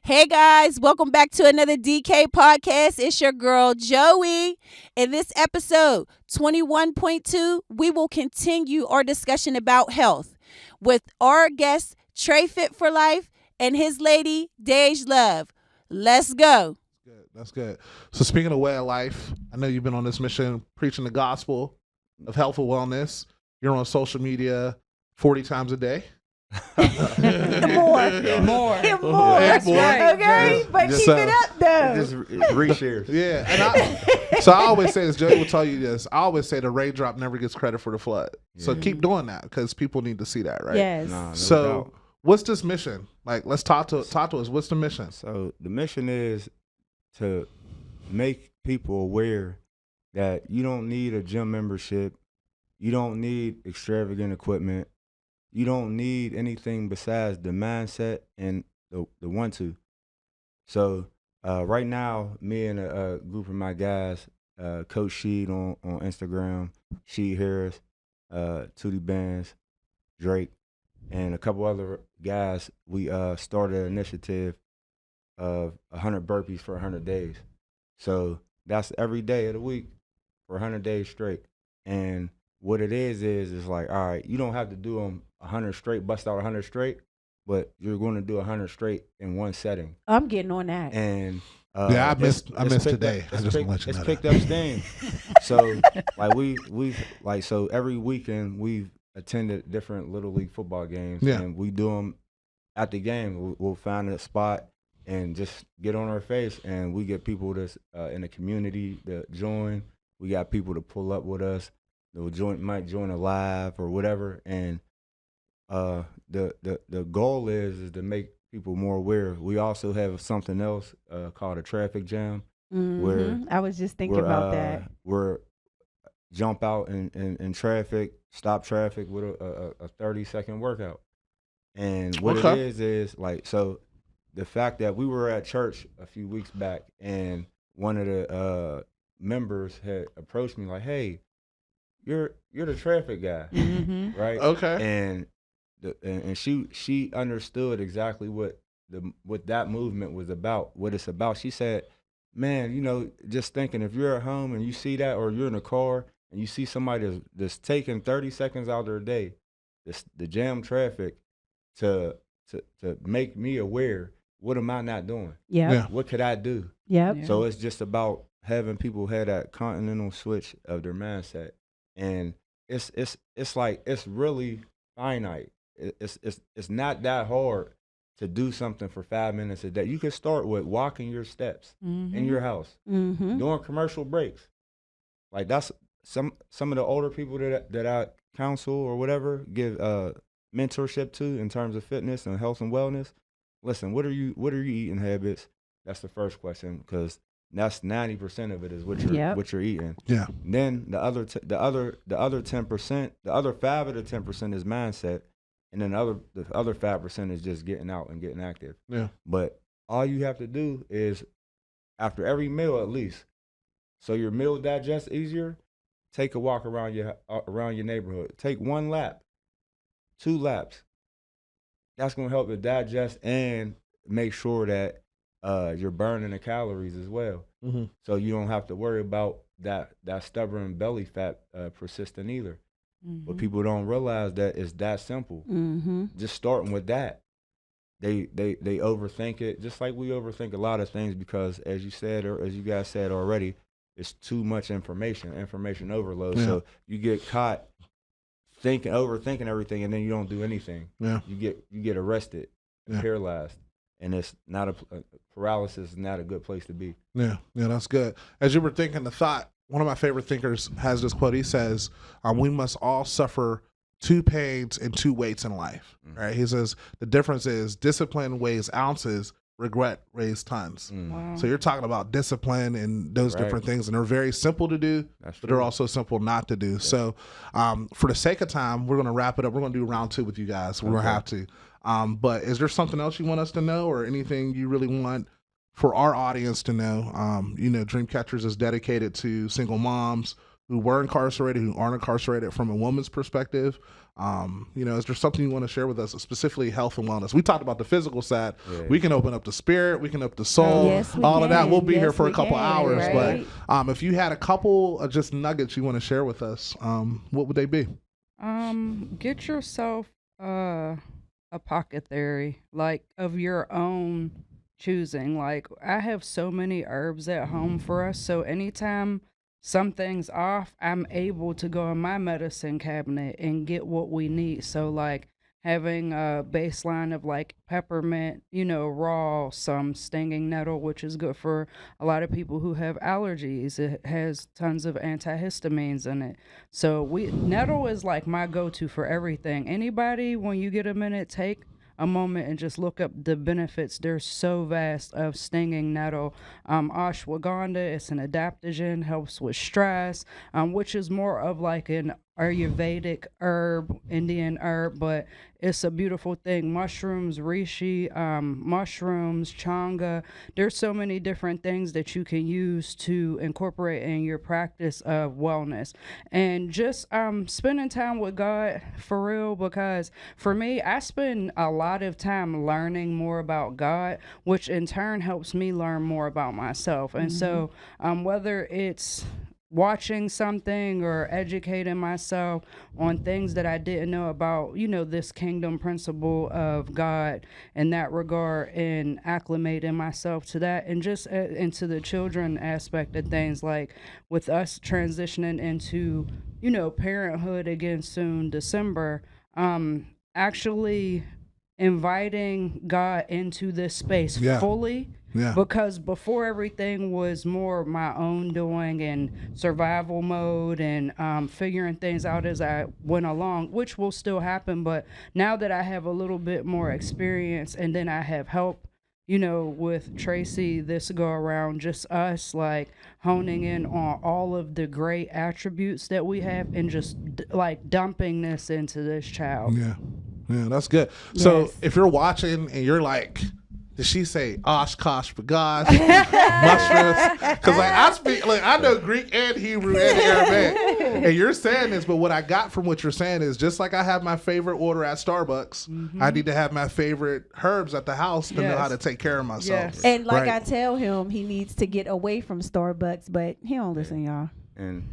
Hey guys, welcome back to another DK podcast. It's your girl Joey. In this episode 21.2, we will continue our discussion about health with our guest Tracey and his lady Deajy Love. Let's go. Good. That's good. So speaking of way of life, I know you've been on this mission preaching the gospel of health and wellness. You're on social media 40 times a day. More. More. That's more. right. Okay, but Just, keep it up though. Just reshares. Yeah. And I always say this, Joey will tell you this. I always say the raindrop never gets credit for the flood. So Yeah. keep doing that because people need to see that, right? Yes. Nah, no So doubt. what's this mission? Like, let's talk to us. What's the mission? So the mission is to make people aware that you don't need a gym membership, you don't need extravagant equipment, you don't need anything besides the mindset and the want to. So right now, me and a group of my guys, Coach Sheed on Instagram, Sheed Harris, Tootie Bands, Drake, and a couple other guys, we started an initiative of 100 burpees for 100 days. So that's every day of the week for 100 days straight. And what it is like, all right, you don't have to do them 100 straight, bust out 100 straight, but you're going to do 100 straight in one setting. I'm getting on that. And Yeah, I missed picked today. up- I just want to let you it's know picked that. up steam. So like we've like, so every weekend we've attended different little league football games, Yeah. and we do them at the game. We'll find a spot and just get on our face, and we get people that's in the community to join. We got people to pull up with us. They'll might join a live or whatever, and the goal is to make people more aware. We also have something else called a traffic jam, where I was just thinking about that. We're jump out in traffic, stop traffic with a 30-second workout. And what Okay. it is like, so the fact that we were at church a few weeks back and one of the members had approached me like, hey, you're the traffic guy, Mm-hmm. right? Okay. And and she understood exactly what that movement was about, what it's about. She said, man, just thinking, if you're at home and you see that, or you're in a car and you see somebody that's taking 30 seconds out of their day, the jam traffic to make me aware, what am I not doing? Yep. Yeah. What could I do? Yep. So it's just about having people have that continental switch of their mindset, and it's like, it's really finite. It's not that hard to do something for 5 minutes a day. You can start with walking your steps in your house, Mm-hmm. doing commercial breaks. Like, that's some of the older people that I counsel or whatever, give mentorship to in terms of fitness and health and wellness. Listen, what are you eating habits? That's the first question, because that's 90% of it is what you're eating. Yeah. Then the other 10%, the other 5 of the 10% is mindset, and then the other 5% is just getting out and getting active. Yeah. But all you have to do is, after every meal at least, so your meal digests easier, take a walk around your neighborhood. Take 1 lap, 2 laps. That's gonna help it digest and make sure that you're burning the calories as well. Mm-hmm. So you don't have to worry about that stubborn belly fat persisting either. But people don't realize that it's that simple. Mm-hmm. Just starting with that, they overthink it, just like we overthink a lot of things, because as you said, or as you guys said already, it's too much information overload. Yeah. So you get caught overthinking everything, and then you don't do anything. Yeah. You get arrested and Yeah. paralyzed, and it's not a paralysis is not a good place to be. Yeah, that's good. As you were thinking the thought, one of my favorite thinkers has this quote. He says, we must all suffer 2 pains and 2 weights in life, right? He says the difference is discipline weighs ounces, regret weighs tons. Wow. So you're talking about discipline and those Right. different things, and they're very simple to do, That's but they're true. also simple not to do. So for the sake of time, we're going to wrap it up. We're going to do round 2 with you guys. We're going to Okay. have to. But is there something else you want us to know, or anything you really want for our audience to know? Dreamcatchers is dedicated to single moms who were incarcerated, who aren't incarcerated from a woman's perspective. Is there something you want to share with us, specifically health and wellness? We talked about the physical side. Yeah. We can open up the spirit. We can open up the soul. Yes, we all of that. can. We'll be here Yes, for a we couple can, hours. right? But if you had a couple of just nuggets you want to share with us, what would they be? Get yourself a apothecary, like of your own choosing. Like I have so many herbs at home for us, so anytime something's off, I'm able to go in my medicine cabinet and get what we need. So like having a baseline of like peppermint, raw, some stinging nettle, which is good for a lot of people who have allergies. It has tons of antihistamines in it. So nettle is like my go-to for everything. Anybody, when you get a minute, take a moment and just look up the benefits. They're so vast of stinging nettle. Ashwagandha, it's an adaptogen, helps with stress, which is more of like an Ayurvedic herb, Indian herb, but it's a beautiful thing. Mushrooms, reishi, mushrooms, changa. There's so many different things that you can use to incorporate in your practice of wellness. And just spending time with God for real, because for me, I spend a lot of time learning more about God, which in turn helps me learn more about myself. And so whether it's watching something or educating myself on things that I didn't know about, this kingdom principle of God in that regard, and acclimating myself to that, and just into the children aspect of things, like with us transitioning into, parenthood again soon, December, actually inviting God into this space fully. Yeah. Because before, everything was more my own doing and survival mode and figuring things out as I went along, which will still happen. But now that I have a little bit more experience, and then I have help, with Tracey this go around, just us like honing in on all of the great attributes that we have, and just like dumping this into this child. Yeah, that's good. So Yes. if you're watching and you're like, did she say Oshkosh bagosh, mushrooms? Because I know Greek and Hebrew and Aramaic, and you're saying this, but what I got from what you're saying is, just like I have my favorite order at Starbucks, I need to have my favorite herbs at the house to know how to take care of myself. Yes. And like Right. I tell him, he needs to get away from Starbucks, but he don't listen, y'all. And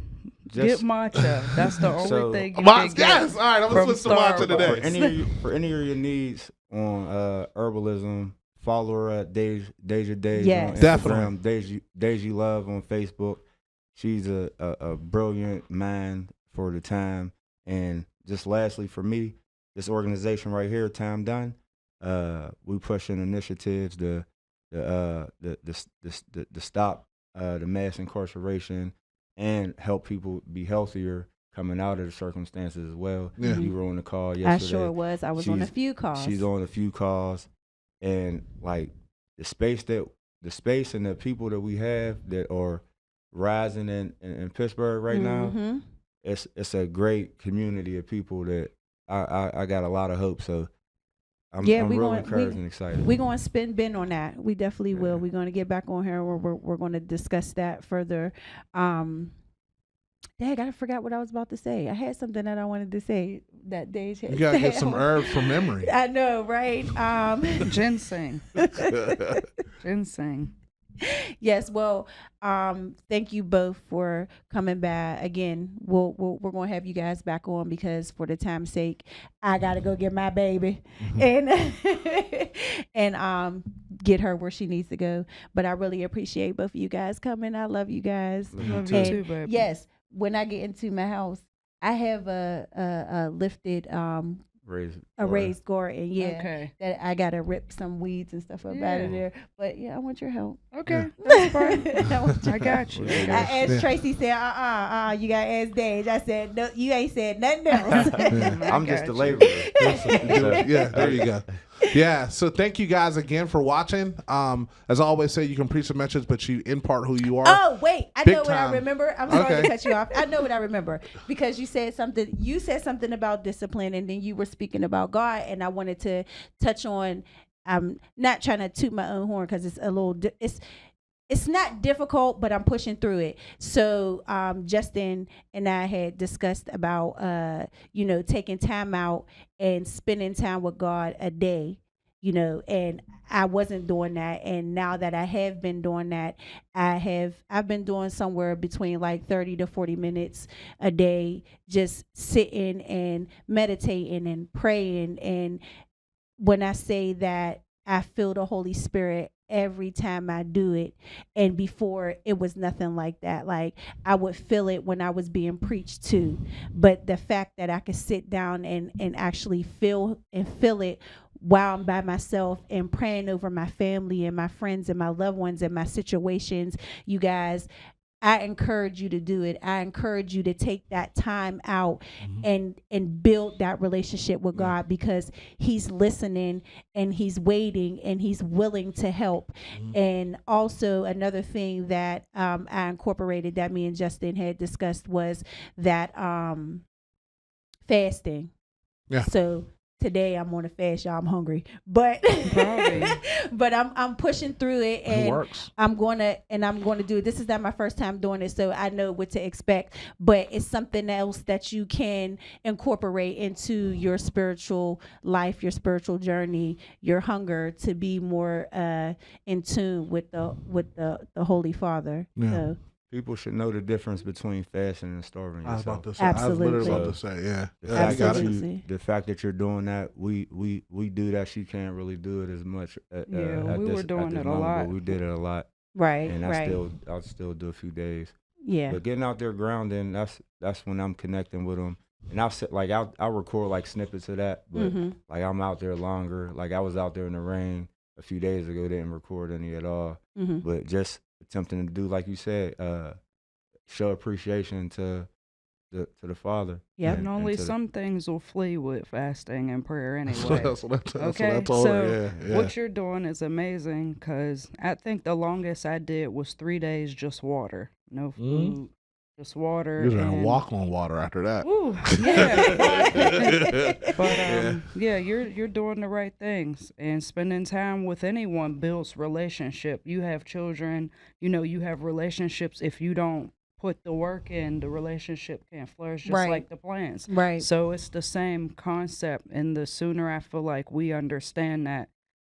Get just matcha. That's the only So- thing you Yes, can get. all right, I'm from gonna switch to matcha Starbucks. today. for any of your needs on herbalism, follow her at Deajy Yes. on Instagram, Definitely. Deajy Love on Facebook. She's a brilliant mind for the time. And just lastly, for me, this organization right here, Time Done, we pushing initiatives to stop the mass incarceration and help people be healthier coming out of the circumstances as well. Yeah. You were on the call I yesterday. sure was. I was on a She's- few calls. She's on a few calls, and like the space and the people that we have that are rising in Pittsburgh right now, Mhm. it's a great community of people that I got a lot of hope. So I'm Yeah, we real gonna- encouraged and excited. We're going to spin Ben on that. We definitely will. Yeah. We're going to get back on here. We're going to discuss that further. Dang, I forgot what I was about to say. I had something that I wanted to say that day. You gotta get some herbs from memory. I know, right? Ginseng. Ginseng. Yes. Well, thank you both for coming back. Again, we're going to have you guys back on, because for the time's sake, I got to go get my baby and get her where she needs to go. But I really appreciate both of you guys coming. I love you guys. Love too. you And too, baby. yes, when I get into my house, I have a lifted raised garden. Yeah. Okay. That I gotta rip some weeds and stuff up out of Yeah. there. But yeah, I want your help. Okay. That's fine. I want your I got you. Yeah. I asked Yeah. Tracey, said, you gotta ask Deajy. I said, no, you ain't said nothing else. I'm just got a you. laborer. Yeah, there you go. Yeah, so thank you guys again for watching. As I always say, you can preach a message, but you impart who you are. Oh, wait. I Big know what I time. remember. I'm sorry Okay. to cut you off. I know what I remember, because you said something. You said something about discipline, and then you were speaking about God, and I wanted to touch on. I'm not trying to toot my own horn, because it's a little. It's it's not difficult, but I'm pushing through it. So Justin and I had discussed about taking time out and spending time with God a day, and I wasn't doing that. And now that I have been doing that, I've been doing somewhere between like 30 to 40 minutes a day, just sitting and meditating and praying. And when I say that I feel the Holy Spirit every time I do it, and before it was nothing like that. Like I would feel it when I was being preached to, but the fact that I could sit down and actually feel it while I'm by myself and praying over my family and my friends and my loved ones and my situations, you guys, I encourage you to do it. I encourage you to take that time out and build that relationship with God, because he's listening and he's waiting and he's willing to help. And also another thing that I incorporated that me and Justin had discussed was that fasting. Yeah. So today I'm on a fast, y'all. I'm hungry, but but I'm pushing through it, and It works. I'm going to do it. This is not my first time doing it, so I know what to expect, but it's something else that you can incorporate into your spiritual life, your spiritual journey, your hunger to be more in tune with the Holy Father. Yeah. So People should know the difference between fasting and starving I was yourself. about to say. I was literally Absolutely. about to say. Yeah. The Yeah, fact you got that it. Absolutely. the fact that you're doing that, we do that. She can't really do it as much. We were doing it a lot. But we did it a lot, Right, and right. I'll still do a few days. Yeah. But getting out there grounding, that's when I'm connecting with them. And I'll record like snippets of that, but like I'm out there longer. Like I was out there in the rain a few days ago, didn't record any at all, but just attempting to do like you said, show appreciation to the Father. Yep. And only some things will flee with fasting and prayer anyway. That's what I Okay, told so her. Yeah. what you're doing is amazing, because I think the longest I did was 3 days just water, no food, just water. You're gonna and walk on water after that. Ooh, yeah. But you're doing the right things, and spending time with anyone builds relationship. You have children, you have relationships. If you don't put the work in, the relationship can't flourish, just Right. like the plants. Right. So it's the same concept, and the sooner I feel like we understand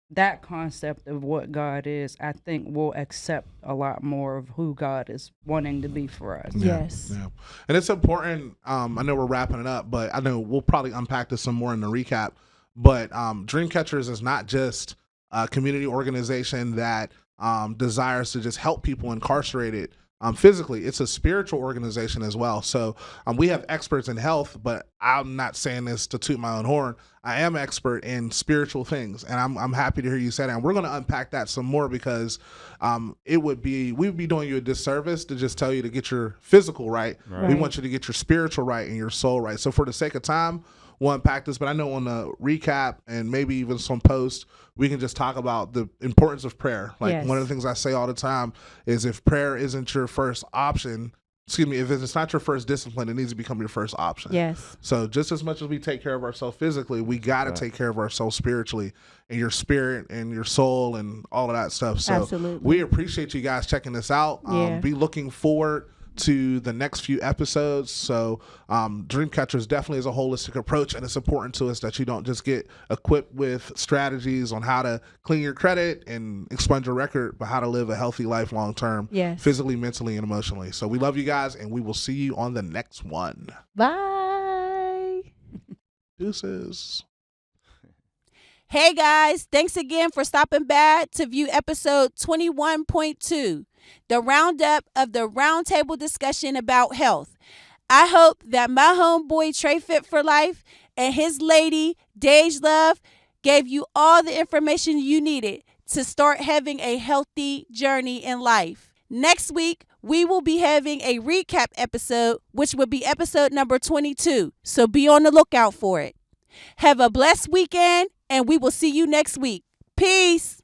that concept of what God is, I think we'll accept a lot more of who God is wanting to be for us. Yes. Yeah. And it's important. I know we're wrapping it up, but I know we'll probably unpack this some more in the recap. But Dreamcatchers is not just a community organization that desires to just help people incarcerated physically. It's a spiritual organization as well. So we have experts in health, but I'm not saying this to toot my own horn. I am expert in spiritual things, and I'm happy to hear you say that. And we're going to unpack that some more, because we would be doing you a disservice to just tell you to get your physical right. We want you to get your spiritual right and your soul right. So for the sake of time, we'll unpack this, but I know on the recap and maybe even some posts, we can just talk about the importance of prayer. Like one of the things I say all the time is, if prayer isn't your first option, if it's not your first discipline, it needs to become your first option. Yes. So just as much as we take care of ourselves physically, we got to take care of ourselves spiritually, and your spirit and your soul and all of that stuff. So Absolutely. we appreciate you guys checking this out. Be looking forward to the next few episodes. So Dreamcatchers definitely is a holistic approach, and it's important to us that you don't just get equipped with strategies on how to clean your credit and expunge your record, but how to live a healthy life long term, physically, mentally, and emotionally. So we love you guys, and we will see you on the next one. Bye. Deuces. Hey guys, thanks again for stopping by to view episode 21.2, the roundup of the roundtable discussion about health. I hope that my homeboy 3Rayfit4Life and his lady Deajy Love gave you all the information you needed to start having a healthy journey in life. Next week, we will be having a recap episode, which will be episode number 22. So be on the lookout for it. Have a blessed weekend, and we will see you next week. Peace.